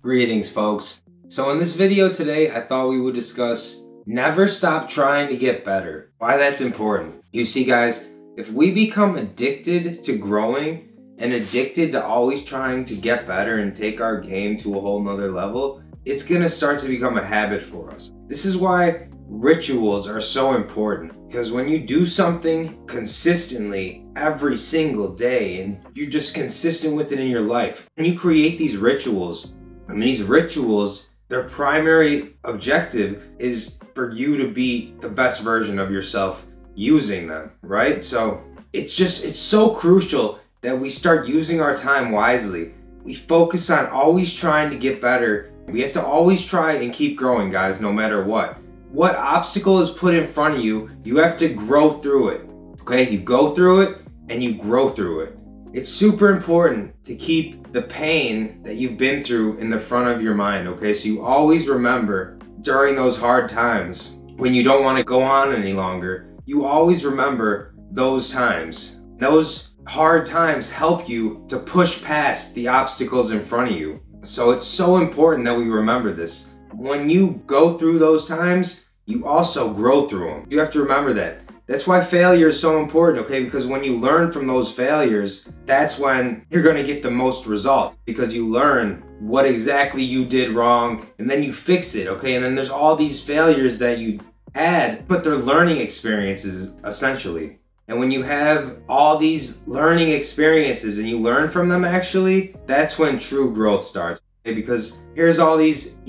Greetings, folks. So in this video today, I thought we would discuss never stop trying to get better. Why that's important. You see, guys, if we become addicted to growing and addicted to always trying to get better and take our game to a whole nother level, it's gonna start to become a habit for us. This is why rituals are so important, because when you do something consistently every single day and you're just consistent with it in your life, and you create these rituals, and these rituals, their primary objective is for you to be the best version of yourself using them, right? So it's so crucial that we start using our time wisely. We focus on always trying to get better. We have to always try and keep growing, guys, no matter what. What obstacle is put in front of you, you have to grow through it, okay? You go through it and you grow through it. It's super important to keep the pain that you've been through in the front of your mind, okay? So you always remember during those hard times when you don't want to go on any longer, you always remember those times. Those hard times help you to push past the obstacles in front of you. So it's so important that we remember this. When you go through those times, you also grow through them. You have to remember that. That's why failure is so important, okay? Because when you learn from those failures, that's when you're gonna get the most results, because you learn what exactly you did wrong and then you fix it, okay? And then there's all these failures that you had, but they're learning experiences essentially. And when you have all these learning experiences and you learn from them actually, that's when true growth starts. Okay? Because here's all these,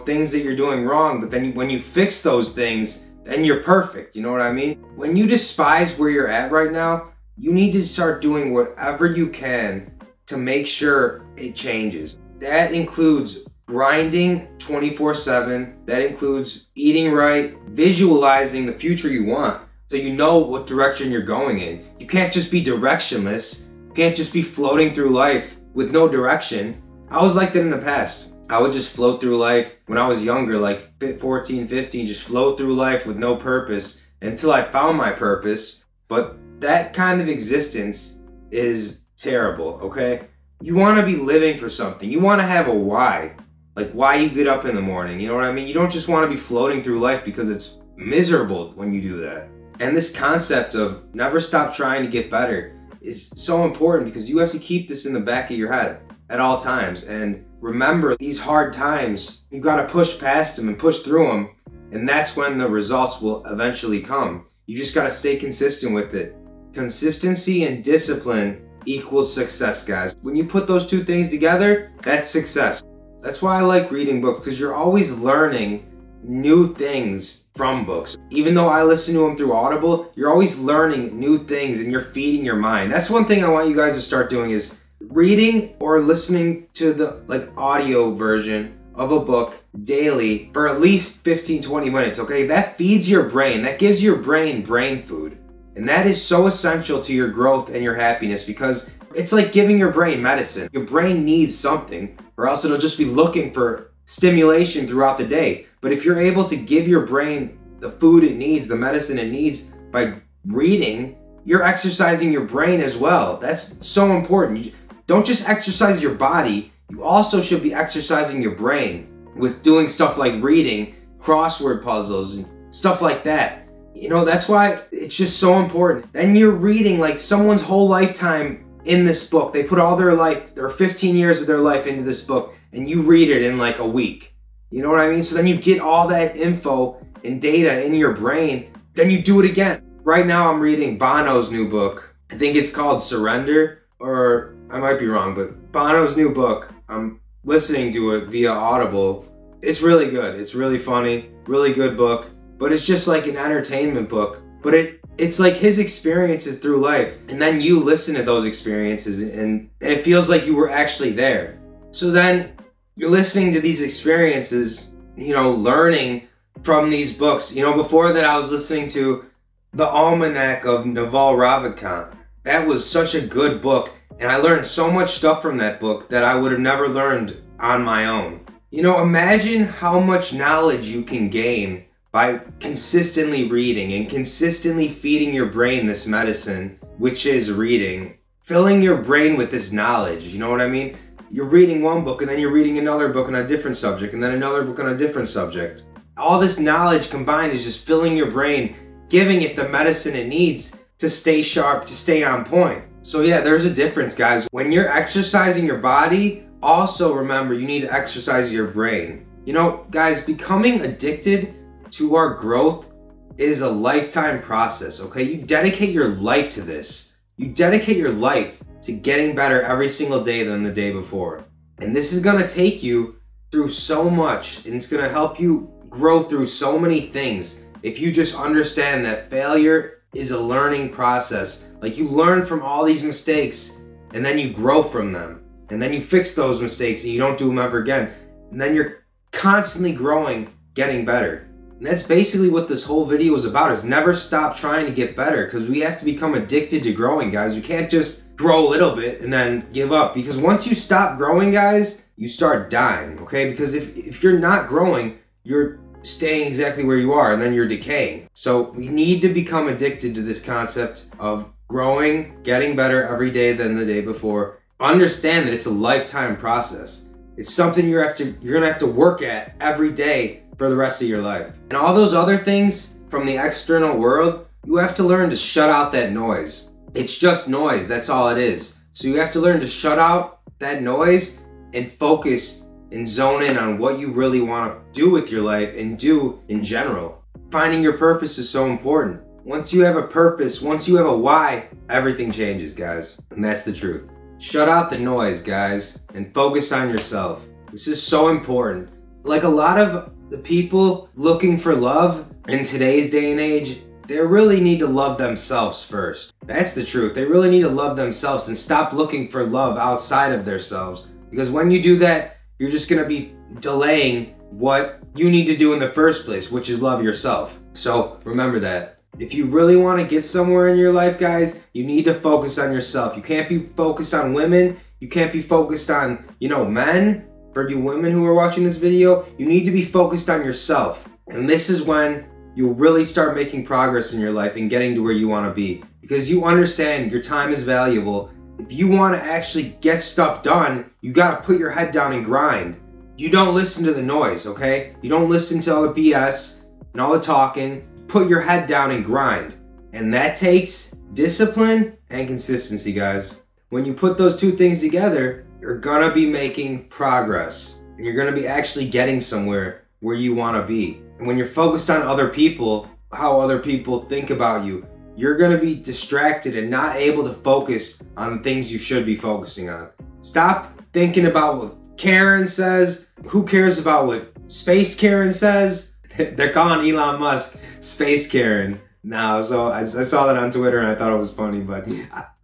things that you're doing wrong, but then when you fix those things, then you're perfect, you know what I mean? When you despise where you're at right now, you need to start doing whatever you can to make sure it changes. That includes grinding 24/7, that includes eating right, visualizing the future you want, so you know what direction you're going in. You can't just be directionless. You can't just be floating through life with no direction. I was like that in the past. I would just float through life when I was younger, like 14, 15, just float through life with no purpose until I found my purpose. But that kind of existence is terrible, okay? You want to be living for something. You want to have a why, like why you get up in the morning, you know what I mean? You don't just want to be floating through life because it's miserable when you do that. And this concept of never stop trying to get better is so important, because you have to keep this in the back of your head at all times. And remember, these hard times, you got to push past them and push through them. And that's when the results will eventually come. You just got to stay consistent with it. Consistency and discipline equals success, guys. When you put those two things together, that's success. That's why I like reading books, because you're always learning new things from books. Even though I listen to them through Audible, you're always learning new things and you're feeding your mind. That's one thing I want you guys to start doing, is reading or listening to the audio version of a book daily for at least 15-20 minutes, okay? That feeds your brain. That gives your brain food. And that is so essential to your growth and your happiness, because it's like giving your brain medicine. Your brain needs something, or else it'll just be looking for stimulation throughout the day. But if you're able to give your brain the food it needs, the medicine it needs by reading, you're exercising your brain as well. That's so important. Don't just exercise your body, you also should be exercising your brain with doing stuff like reading, crossword puzzles, and stuff like that. That's why it's just so important. Then you're reading like someone's whole lifetime in this book. They put all their 15 years of their life into this book, and you read it in like a week. You know what I mean? So then you get all that info and data in your brain, then you do it again. Right now I'm reading Bono's new book. I think it's called Surrender, or I might be wrong, but Bono's new book, I'm listening to it via Audible. It's really good. It's really funny, really good book, but it's just like an entertainment book. But it's like his experiences through life, and then you listen to those experiences and it feels like you were actually there. So then you're listening to these experiences, learning from these books. Before that I was listening to The Almanac of Naval Ravikant. That was such a good book. And I learned so much stuff from that book that I would have never learned on my own. Imagine how much knowledge you can gain by consistently reading and consistently feeding your brain this medicine, which is reading. Filling your brain with this knowledge, you know what I mean? you're reading one book and then you're reading another book on a different subject and then another book on a different subject. All this knowledge combined is just filling your brain, giving it the medicine it needs to stay sharp, to stay on point. So yeah, there's a difference, guys. When you're exercising your body, also remember you need to exercise your brain. You know, guys, becoming addicted to our growth is a lifetime process, okay? You dedicate your life to this. You dedicate your life to getting better every single day than the day before. And this is gonna take you through so much, and it's gonna help you grow through so many things if you just understand that failure is a learning process. Like, you learn from all these mistakes and then you grow from them, and then you fix those mistakes and you don't do them ever again, and then you're constantly growing, getting better. And that's basically what this whole video is about, is never stop trying to get better, because we have to become addicted to growing, guys. You can't just grow a little bit and then give up, because once you stop growing, guys, you start dying, okay? Because if you're not growing, you're staying exactly where you are, and then you're decaying. So we need to become addicted to this concept of growing, getting better every day than the day before. Understand that it's a lifetime process. It's something you're gonna have to work at every day for the rest of your life. And all those other things from the external world, you have to learn to shut out that noise. It's just noise, that's all it is. So you have to learn to shut out that noise and focus and zone in on what you really want to do with your life and do in general. Finding your purpose is so important. Once you have a purpose, once you have a why, everything changes, guys. And that's the truth. Shut out the noise, guys, and focus on yourself. This is so important. Like, a lot of the people looking for love in today's day and age, they really need to love themselves first. That's the truth. They really need to love themselves and stop looking for love outside of themselves. Because when you do that, you're just gonna be delaying what you need to do in the first place, which is love yourself. So remember that. If you really want to get somewhere in your life, guys, you need to focus on yourself. You can't be focused on women. You can't be focused on, men. For you women who are watching this video, you need to be focused on yourself. And this is when you'll really start making progress in your life and getting to where you want to be. Because you understand your time is valuable. If you want to actually get stuff done, you got to put your head down and grind. You don't listen to the noise, okay? You don't listen to all the BS and all the talking. Put your head down and grind. And that takes discipline and consistency, guys. When you put those two things together, you're gonna be making progress. And you're gonna be actually getting somewhere where you want to be. And when you're focused on other people, how other people think about you, you're gonna be distracted and not able to focus on the things you should be focusing on. Stop thinking about what Karen says. Who cares about what Space Karen says? They're calling Elon Musk Space Karen now. So I saw that on Twitter and I thought it was funny, but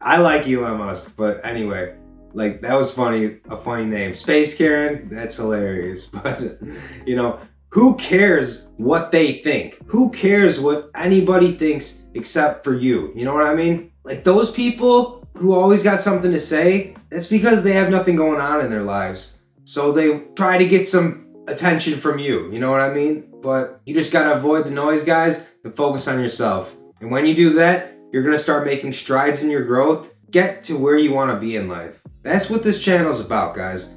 I like Elon Musk. But anyway, like, that was funny, a funny name. Space Karen, that's hilarious. But, who cares what they think? Who cares what anybody thinks except for you? You know what I mean? Like, those people who always got something to say, that's because they have nothing going on in their lives. So they try to get some attention from you. You know what I mean? But you just gotta avoid the noise, guys, and focus on yourself. And when you do that, you're gonna start making strides in your growth. Get to where you wanna be in life. That's what this channel's about, guys.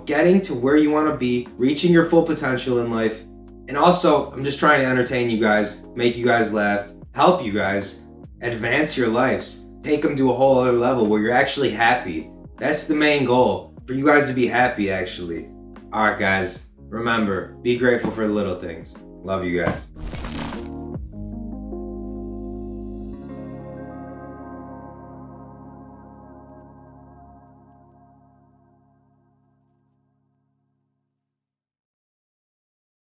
Getting to where you want to be, reaching your full potential in life. And also, I'm just trying to entertain you guys, make you guys laugh, help you guys advance your lives, take them to a whole other level where you're actually happy. That's the main goal, for you guys to be happy, actually. All right, guys, remember, be grateful for the little things. Love you guys.